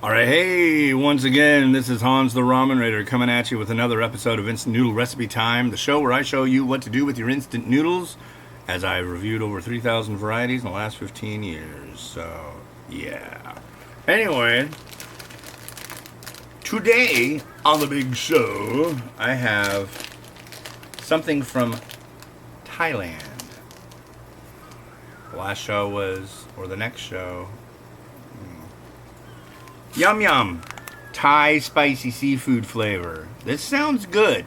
Alright, hey, once again, this is Hans the Ramen Rater coming at you with another episode of Instant Noodle Recipe Time, the show where I show you what to do with your instant noodles, as I've reviewed over 3,000 varieties in the last 15 years. So, yeah. Anyway, today on the big show, I have something from Thailand. The last show was, or the next show, YumYum Thai spicy seafood flavor. This sounds good.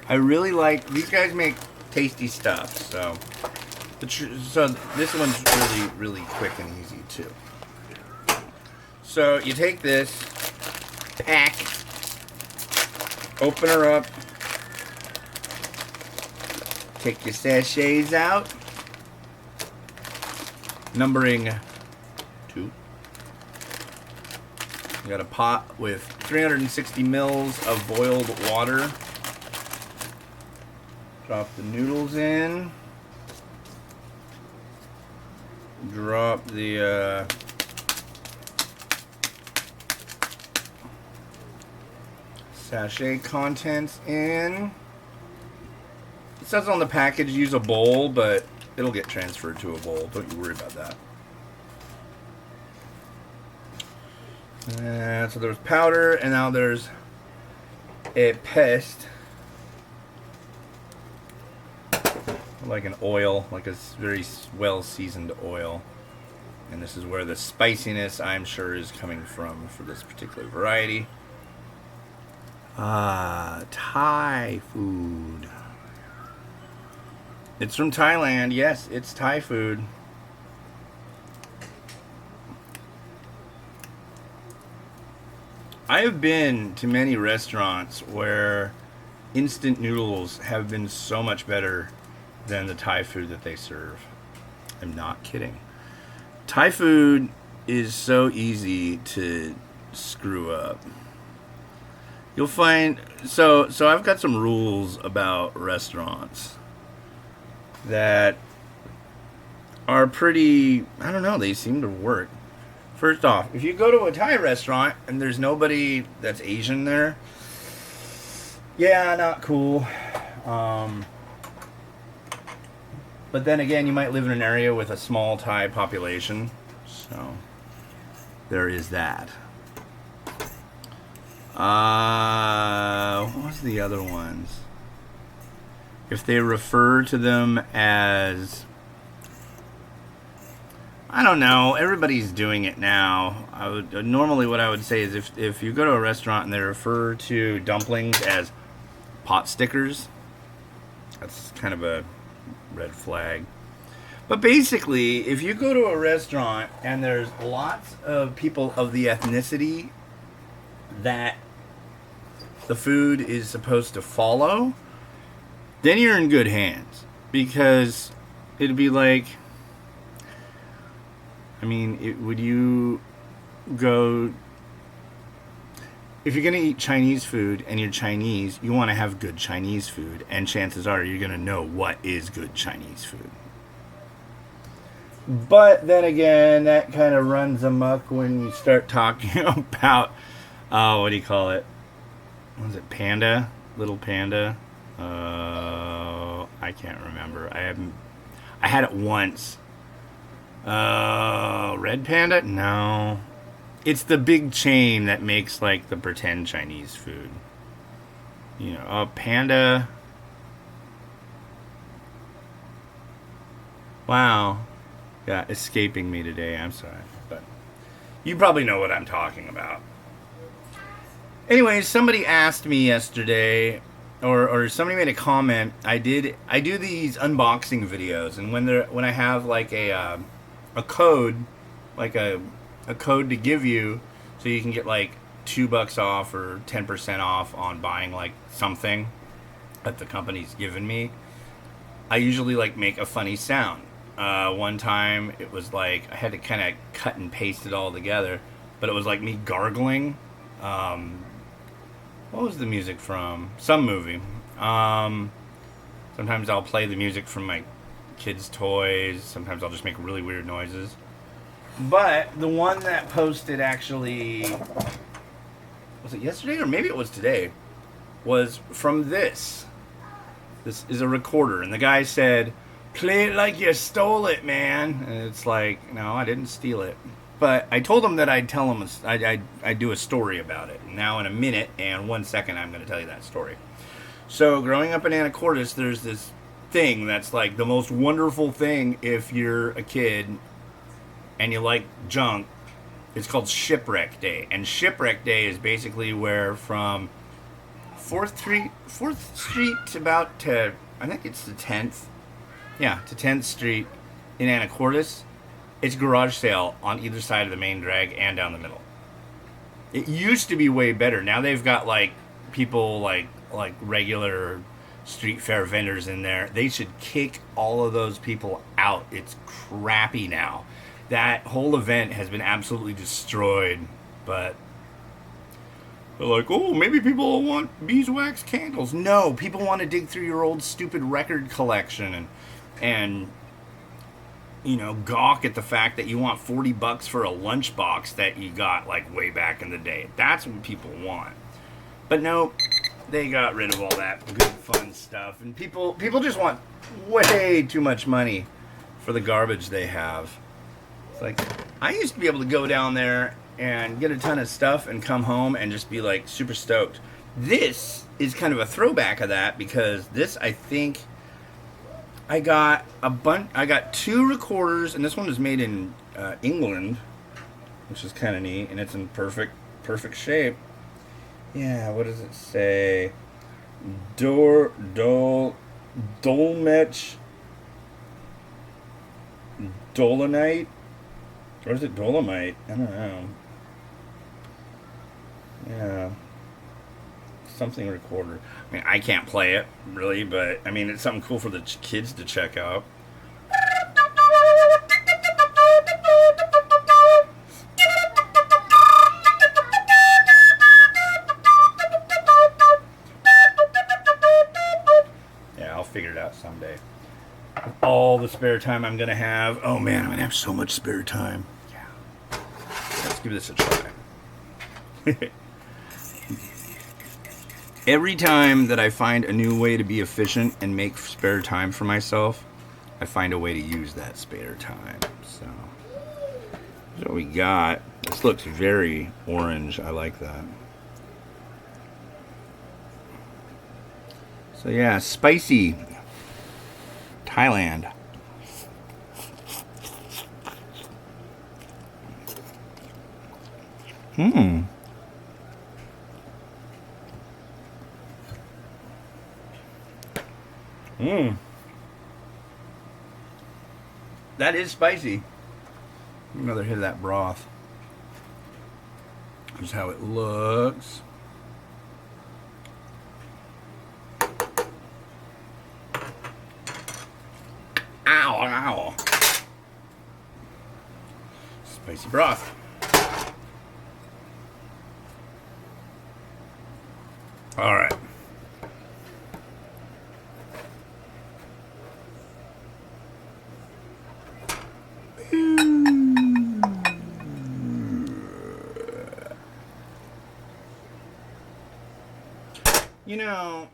I really like, these guys make tasty stuff. So this one's really quick and easy too. So you take this pack, open her up, take your sachets out, numbering 2. You got a pot with 360 mils of boiled water. Drop the noodles in. Drop the sachet contents in. It says on the package use a bowl, but it'll get transferred to a bowl. Don't you worry about that. So there's powder, and now there's a paste, like an oil, like a very well seasoned oil. And this is where the spiciness, I'm sure, is coming from for this particular variety. Thai food. It's from Thailand. Yes, it's Thai food. I have been to many restaurants where instant noodles have been so much better than the Thai food that they serve. I'm not kidding. Thai food is so easy to screw up. You'll find, so I've got some rules about restaurants that are pretty, I don't know, they seem to work. First off, if you go to a Thai restaurant and there's nobody that's Asian there, yeah, not cool. But then again, you might live in an area with a small Thai population, so there is that. What was the other ones? If they refer to them as, I don't know, everybody's doing it now. Normally what I would say is if you go to a restaurant and they refer to dumplings as pot stickers, that's kind of a red flag. But basically, if you go to a restaurant and there's lots of people of the ethnicity that the food is supposed to follow, then you're in good hands. Because it'd be like, I mean, would you go, if you're going to eat Chinese food and you're Chinese, you want to have good Chinese food, and chances are you're going to know what is good Chinese food. But then again, that kind of runs amok when you start talking about, what do you call it? What was it, Panda? Little Panda? I can't remember. I had it once. Red Panda? No. It's the big chain that makes like the pretend Chinese food. You know, Panda. Wow. Yeah, escaping me today. I'm sorry. But you probably know what I'm talking about. Anyways, somebody asked me yesterday, or somebody made a comment. I do these unboxing videos, and when I have like a code, like a code to give you, so you can get like $2 off or 10% off on buying like something that the company's given me, I usually like make a funny sound. One time it was like I had to kind of cut and paste it all together, but it was like me gargling. What was the music from? Some movie. Sometimes I'll play the music from my kids' toys. Sometimes I'll just make really weird noises. But the one that posted actually, was it yesterday or maybe it was today, was from this. This is a recorder, and the guy said, "Play it like you stole it, man." And it's like, no, I didn't steal it. But I told him that I'd tell him, I'd do a story about it. Now, in a minute and 1 second, I'm going to tell you that story. So, growing up in Anacortes, there's this thing that's like the most wonderful thing if you're a kid and you like junk. It's called Shipwreck Day. And Shipwreck Day is basically where from 4th Street to about to, I think it's the 10th. Yeah, to 10th Street in Anacortes. It's garage sale on either side of the main drag and down the middle. It used to be way better. Now they've got like people like regular street fair vendors in there. They should kick all of those people out. It's crappy now. That whole event has been absolutely destroyed. But they're like, oh, maybe people want beeswax candles. No, people want to dig through your old stupid record collection and you know, gawk at the fact that you want $40 for a lunchbox that you got like way back in the day. That's what people want. But no, they got rid of all that good fun stuff, and people just want way too much money for the garbage they have. It's like, I used to be able to go down there and get a ton of stuff and come home and just be like super stoked. This is kind of a throwback of that, because this, I think, I got 2 recorders, and this one is made in England, which is kind of neat, and it's in perfect shape. Yeah, what does it say? Dolmetsch Dolomite? Or is it Dolomite? I don't know. Yeah. Something recorder. I mean, I can't play it, really, but, I mean, it's something cool for the kids to check out. Yeah, I'll figure it out someday. All the spare time I'm going to have. Oh, man, I'm going to have so much spare time. Yeah. Let's give this a try. Every time that I find a new way to be efficient and make spare time for myself, I find a way to use that spare time. So, that's what we got. This looks very orange. I like that. So yeah, spicy Thailand. That is spicy. Another hit of that broth. Here's how it looks. Ow, ow. Spicy broth. All right. You know,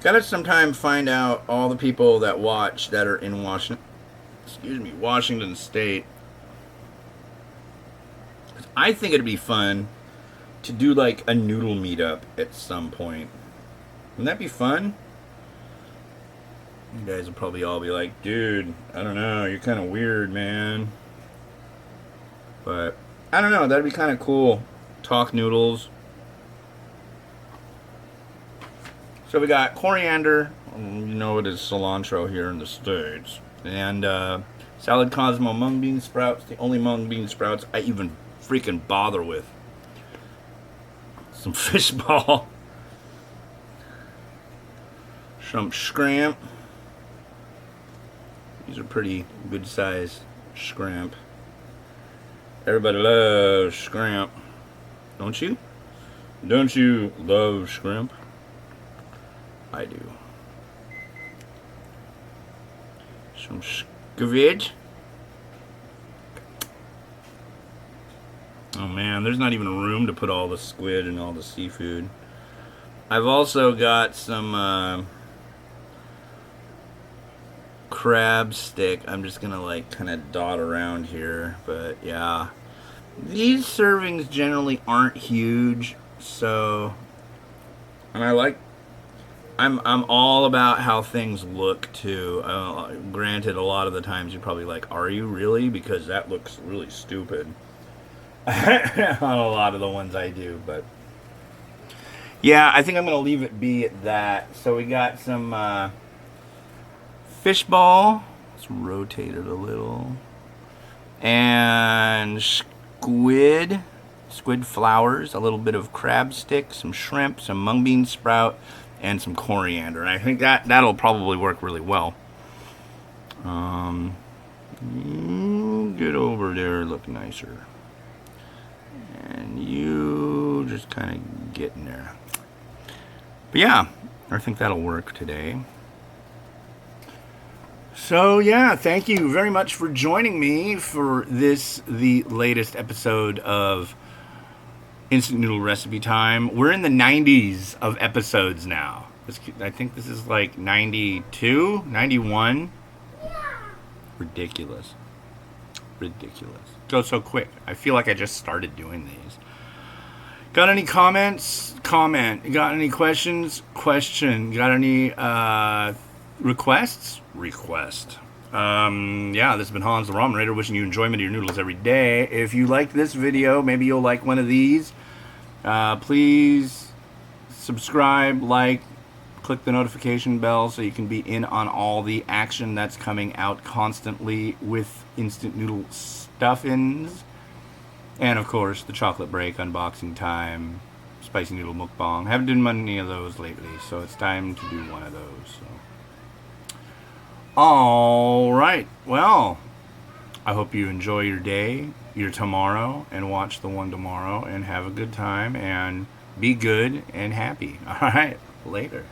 gotta sometime find out all the people that watch that are in Washington State. I think it'd be fun to do like a Noodle meetup at some point. Wouldn't that be fun? You guys will probably all be like, dude, I don't know, you're kind of weird, man. But I don't know, that'd be kind of cool. Talk noodles. So we got coriander, you know it is cilantro here in the States, and salad Cosmo mung bean sprouts, the only mung bean sprouts I even freaking bother with. Some fish ball, some scramp. These are pretty good size scramp. Everybody loves scramp, don't you? Don't you love shrimp? I do. Some Squid. Oh man, there's not even room to put all the squid and all the seafood. I've also got some crab stick. I'm just gonna like kind of dot around here, but yeah. These servings generally aren't huge, so, and I'm all about how things look too. Granted, a lot of the times you're probably like, are you really? Because that looks really stupid on a lot of the ones I do, but yeah, I think I'm gonna leave it be at that. So we got some fish ball. Let's rotate it a little, and squid flowers, a little bit of crab stick, some shrimp, some mung bean sprout, and some coriander. And I think that'll probably work really well. You get over there, look nicer. And you just kind of get in there. But yeah, I think that'll work today. So yeah, thank you very much for joining me for the latest episode of Instant Noodle Recipe Time. We're in the 90s of episodes now. I think this is like 92, 91. Ridiculous. Goes so quick. I feel like I just started doing these. Got any comments? Comment. Got any questions? Question. Got any requests? Request. Yeah, this has been Hans the Ramen Rater, wishing you enjoyment of your noodles every day. If you liked this video, maybe you'll like one of these. Please subscribe, like, click the notification bell so you can be in on all the action that's coming out constantly with instant noodle stuffings. And of course, the chocolate break, unboxing time, spicy noodle mukbang. Haven't done many of those lately, so it's time to do one of those. So. Alright, well, I hope you enjoy your day, your tomorrow, and watch the one tomorrow, and have a good time, and be good and happy. Alright, later.